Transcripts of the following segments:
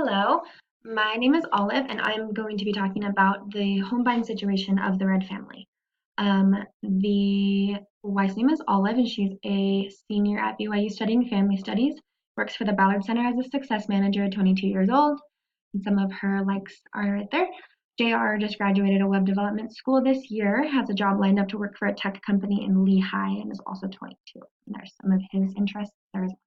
Hello, my name is Olive, and I'm going to be talking about the home buying situation of the Red family. The wife's name is Olive, and she's a senior at BYU studying family studies, works for the Ballard Center as a success manager, 22 years old, and some of her likes are right there. JR just graduated a web development school this year, has a job lined up to work for a tech company in Lehigh, and is also 22. And there's some of his interests there as well.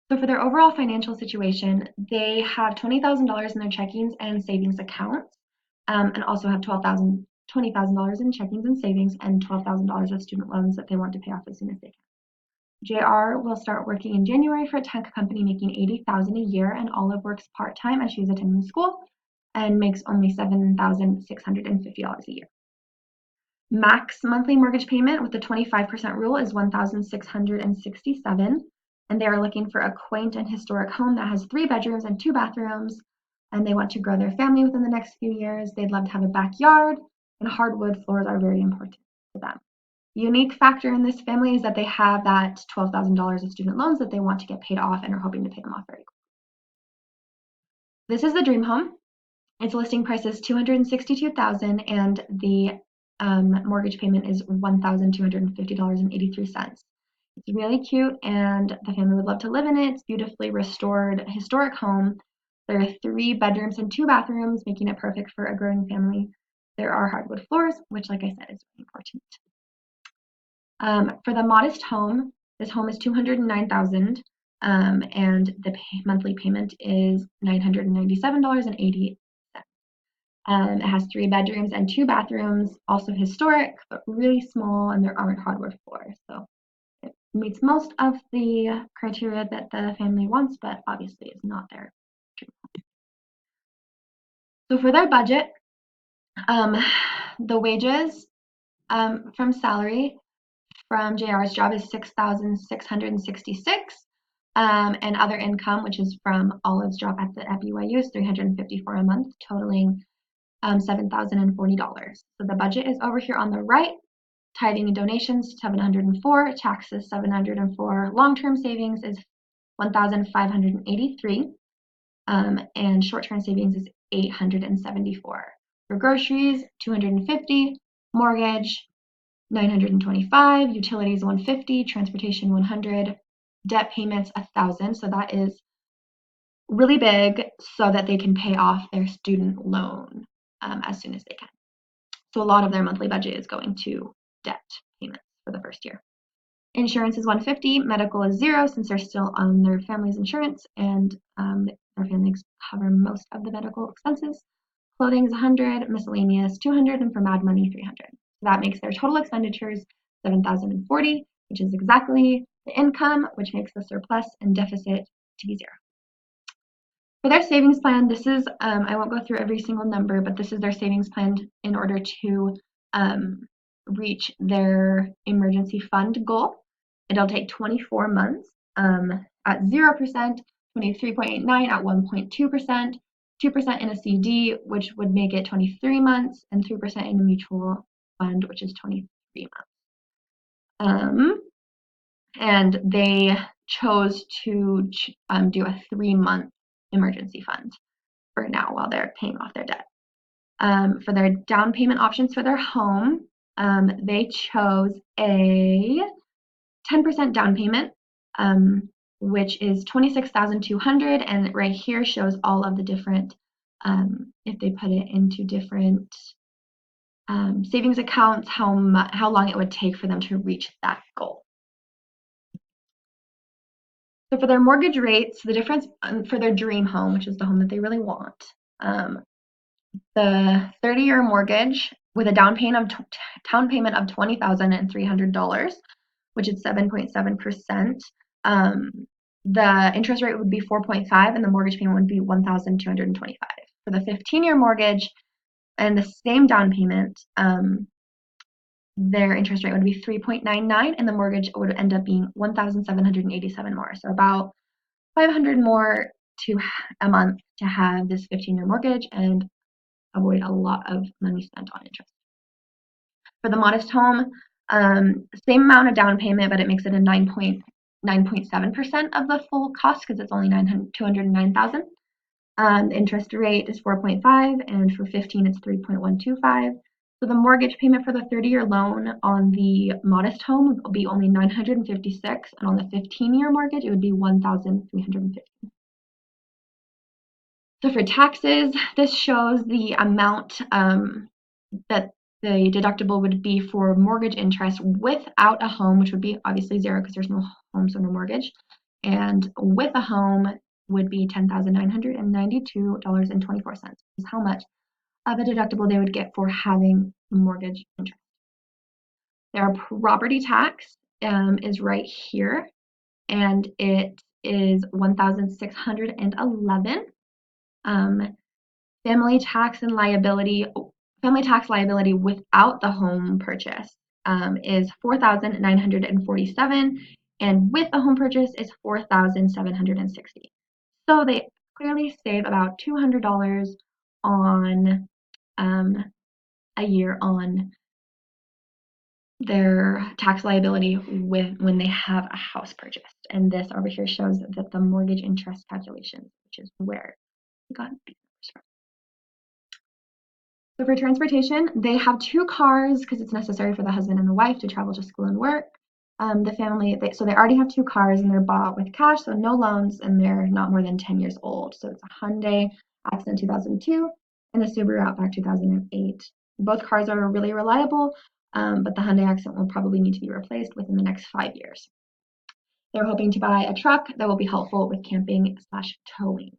So for their overall financial situation, they have $20,000 in their checkings and savings accounts, and also have $20,000 in checkings and savings and $12,000 of student loans that they want to pay off as soon as they can. JR will start working in January for a tech company making $80,000 a year, and Olive works part-time as she's attending school and makes only $7,650 a year. Max monthly mortgage payment with the 25% rule is $1,667, and they are looking for a quaint and historic home that has 3 bedrooms and 2 bathrooms, and they want to grow their family within the next few years. They'd love to have a backyard, and hardwood floors are very important to them. The unique factor in this family is that they have that $12,000 of student loans that they want to get paid off and are hoping to pay them off very quickly. This is the dream home. Its listing price is $262,000, and the mortgage payment is $1,250.83. It's really cute, and the family would love to live in it. It's beautifully restored, historic home. There are 3 bedrooms and 2 bathrooms, making it perfect for a growing family. There are hardwood floors, which, like I said, is really important. For the modest home, this home is $209,000, and the monthly payment is $997.80. It has 3 bedrooms and 2 bathrooms, also historic, but really small, and there aren't hardwood floors. So it meets most of the criteria that the family wants, but obviously is not their dream home. So for their budget, the wages from salary from JR's job is $6,666, and other income, which is from Olive's job at BYU, is $354 a month, totaling $7,040. So the budget is over here on the right. Tithing and donations, $704, taxes, $704, long-term savings is $1,583, and short-term savings is $874. For groceries, $250, mortgage, $925, utilities, $150, transportation, $100, debt payments, $1,000. So that is really big, so that they can pay off their student loan as soon as they can. So a lot of their monthly budget is going to debt payments for the first year. Insurance is $150, medical is $0 since they're still on their family's insurance, and their families cover most of the medical expenses. Clothing is $100, miscellaneous $200, and for Mad Money $300. So that makes their total expenditures $7,040, which is exactly the income, which makes the surplus and deficit to be 0. For their savings plan, this is, I won't go through every single number, but this is their savings plan in order to reach their emergency fund goal. It'll take 24 months at 0%, 23.89 at 1.2%, 2% in a CD, which would make it 23 months, and 3% in a mutual fund, which is 23 months. And they chose to do a 3-month emergency fund for now while they're paying off their debt. For their down payment options for their home, they chose a 10% down payment, which is $26,200, and right here shows all of the different, if they put it into different savings accounts, how long it would take for them to reach that goal. So for their mortgage rates, the difference for their dream home, which is the home that they really want, the 30-year mortgage with a down payment of $20,300, which is 7.7%. The interest rate would be 4.5, and the mortgage payment would be $1,225. For the 15-year mortgage and the same down payment, their interest rate would be 3.99, and the mortgage would end up being $1,787 more. So about $500 more a month to have this 15-year mortgage and avoid a lot of money spent on interest. For the modest home, Same amount of down payment, but it makes it a 9.7% of the full cost because it's only $209,000. The interest rate is 4.5, and for 15 it's 3.125. So the mortgage payment for the 30-year loan on the modest home will be only $956, and on the 15-year mortgage it would be $1,350. So for taxes, this shows the amount that the deductible would be for mortgage interest without a home, which would be obviously zero because there's no home, so no mortgage. And with a home would be $10,992.24, is how much of a deductible they would get for having mortgage interest. Their property tax is right here, and it is $1,611. Family tax liability without the home purchase is $4,947, and with the home purchase is $4,760. So they clearly save about $200 on a year on their tax liability when they have a house purchased. And this over here shows that the mortgage interest calculation, which is where we got these numbers from. So for transportation, they have 2 cars because it's necessary for the husband and the wife to travel to school and work. The family, so they already have 2 cars and they're bought with cash, so no loans, and they're not more than 10 years old. So it's a Hyundai Accent 2002 and a Subaru Outback 2008. Both cars are really reliable, but the Hyundai Accent will probably need to be replaced within the next 5 years. They're hoping to buy a truck that will be helpful with camping/towing.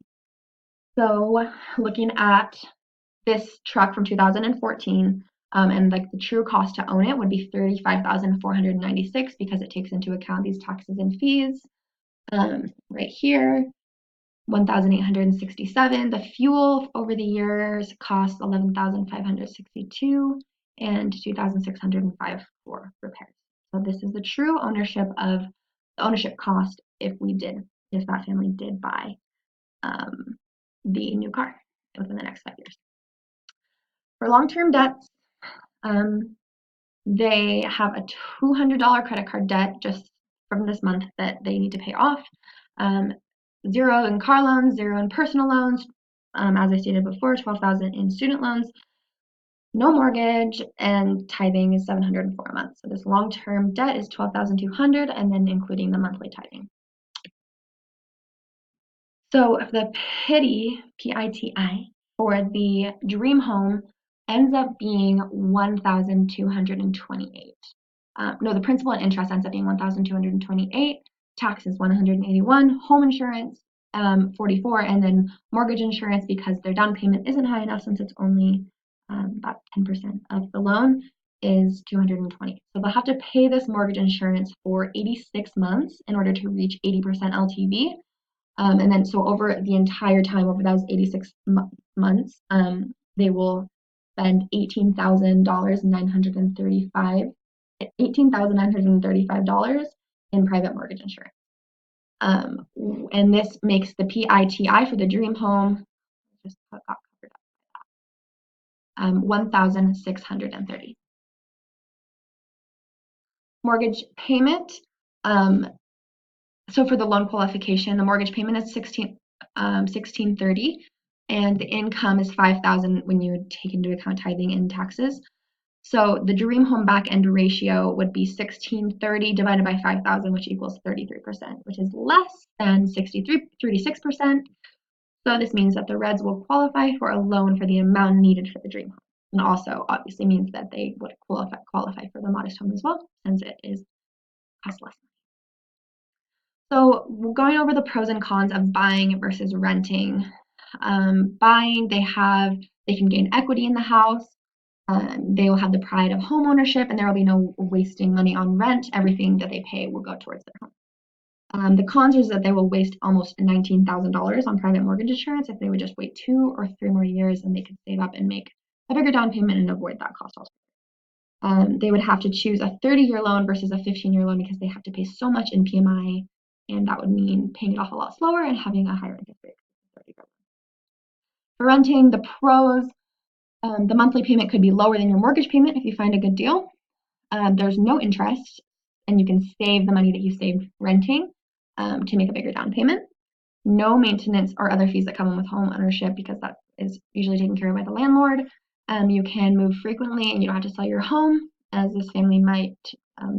So looking at this truck from 2014, and like the true cost to own it would be $35,496 because it takes into account these taxes and fees. Right here, $1,867. The fuel over the years costs $11,562 and $2,605 for repairs. So this is the true ownership cost if that family did buy the new car within the next 5 years. For long-term debts, they have a $200 credit card debt just from this month that they need to pay off. 0 in car loans, 0 in personal loans. As I stated before, $12,000 in student loans, no mortgage, and tithing is $704 a month. So this long-term debt is $12,200, and then including the monthly tithing. So if the PITI for the dream home ends up being $1,228. No, the principal and interest ends up being $1,228. Taxes $181. Home insurance $44, and then mortgage insurance, because their down payment isn't high enough since it's only about 10% of the loan, is $220. So they'll have to pay this mortgage insurance for 86 months in order to reach 80% LTV. And then so over the entire time, over those 86 months, they will spend $18,935 in private mortgage insurance. And this makes the PITI for the dream home just got covered up by that. $1,630. Mortgage payment. So for the loan qualification, the mortgage payment is $1,630, and the income is $5,000 when you take into account tithing and taxes. So the dream home back end ratio would be $1,630 divided by 5,000, which equals 33%, which is less than 36%. So this means that the Reds will qualify for a loan for the amount needed for the dream home, and also obviously means that they would qualify for the modest home as well, since it is cost less. So going over the pros and cons of buying versus renting. Buying, they can gain equity in the house. They will have the pride of home ownership, and there will be no wasting money on rent. Everything that they pay will go towards their home. The cons is that they will waste almost $19,000 on private mortgage insurance if they would just wait 2 or 3 more years, and they could save up and make a bigger down payment and avoid that cost altogether. They would have to choose a 30-year loan versus a 15-year loan because they have to pay so much in PMI, and that would mean paying it off a lot slower and having a higher interest rate. For renting, the pros, the monthly payment could be lower than your mortgage payment if you find a good deal. there's no interest, and you can save the money that you saved renting to make a bigger down payment. No maintenance or other fees that come in with home ownership, because that is usually taken care of by the landlord. You can move frequently, and you don't have to sell your home, as this family might,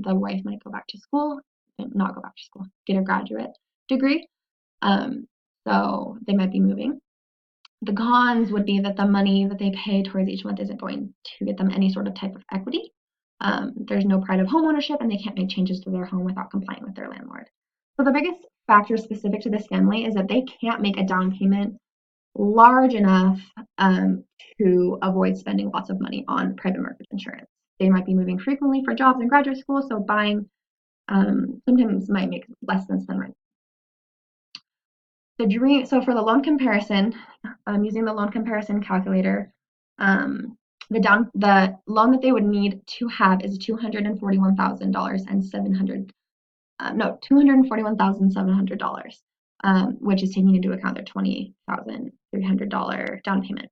the wife might go back to school, not go back to school, get a graduate degree. So they might be moving. The cons would be that the money that they pay towards each month isn't going to get them any sort of type of equity. There's no pride of home ownership, and they can't make changes to their home without complying with their landlord. So the biggest factor specific to this family is that they can't make a down payment large enough to avoid spending lots of money on private mortgage insurance. They might be moving frequently for jobs and graduate school, so buying sometimes might make less sense than rent. So for the loan comparison, using the loan comparison calculator, the loan that they would need to have is $241,700, which is taking into account their $20,300 down payment.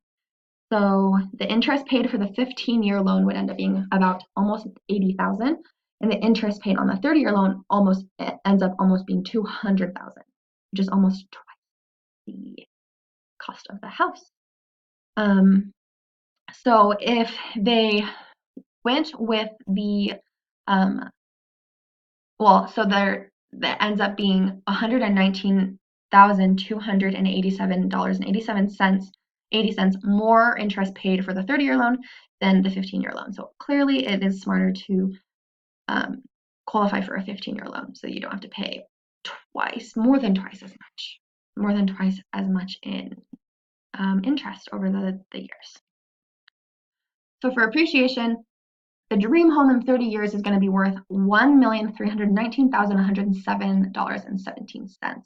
So the interest paid for the 15-year loan would end up being about almost $80,000, and the interest paid on the 30-year loan ends up almost being $200,000, which is almost twice the cost of the house. So if they went with the that ends up being $119,287.80 more interest paid for the 30-year loan than the 15-year loan. So clearly it is smarter to qualify for a 15-year loan, so you don't have to pay more than twice as much in interest over the years. So for appreciation, the dream home in 30 years is going to be worth $1,319,107.17.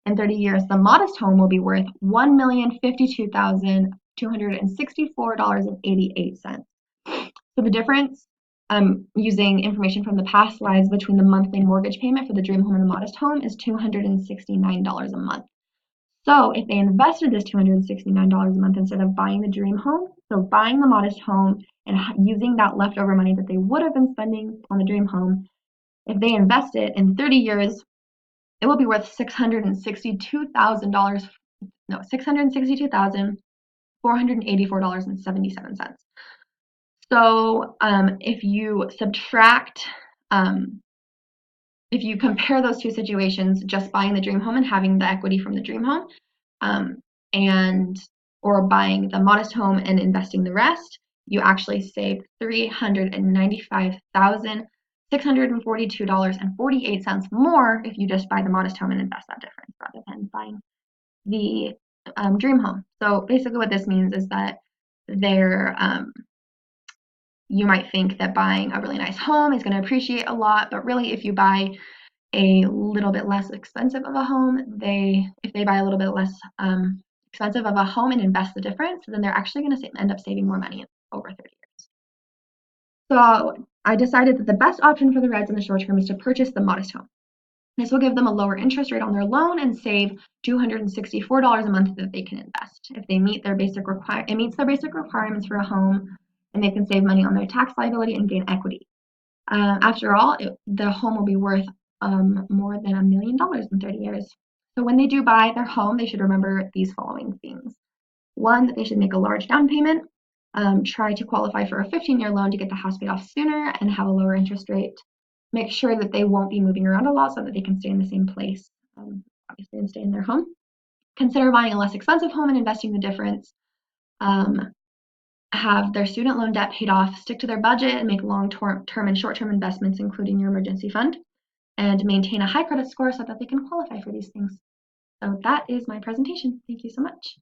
In 30 years, the modest home will be worth $1,052,264.88. So the difference, using information from the past slides, between the monthly mortgage payment for the dream home and the modest home is $269 a month. So if they invested this $269 a month instead of buying the dream home, so buying the modest home and using that leftover money that they would have been spending on the dream home, if they invest it in 30 years, it will be worth $662,484.77. So if you compare those two situations, just buying the dream home and having the equity from the dream home, or buying the modest home and investing the rest, you actually save $395,642.48 more if you just buy the modest home and invest that difference rather than buying the dream home. So basically what this means is that you might think that buying a really nice home is going to appreciate a lot, but really if you buy a little bit less expensive of a home, if they buy a little bit less expensive of a home and invest the difference, then they're actually going to end up saving more money over 30 years. So I decided that the best option for the Reds in the short term is to purchase the modest home. This will give them a lower interest rate on their loan and save $264 a month that they can invest. If they meet their basic requirements for a home, and they can save money on their tax liability and gain equity. After all, the home will be worth more than $1 million in 30 years. So when they do buy their home, they should remember these following things. One, that they should make a large down payment, try to qualify for a 15-year loan to get the house paid off sooner and have a lower interest rate. Make sure that they won't be moving around a lot so that they can stay in the same place, obviously, and stay in their home. Consider buying a less expensive home and investing the difference. Have their student loan debt paid off, stick to their budget, and make long-term and short-term investments, including your emergency fund, and maintain a high credit score so that they can qualify for these things. So that is my presentation. Thank you so much.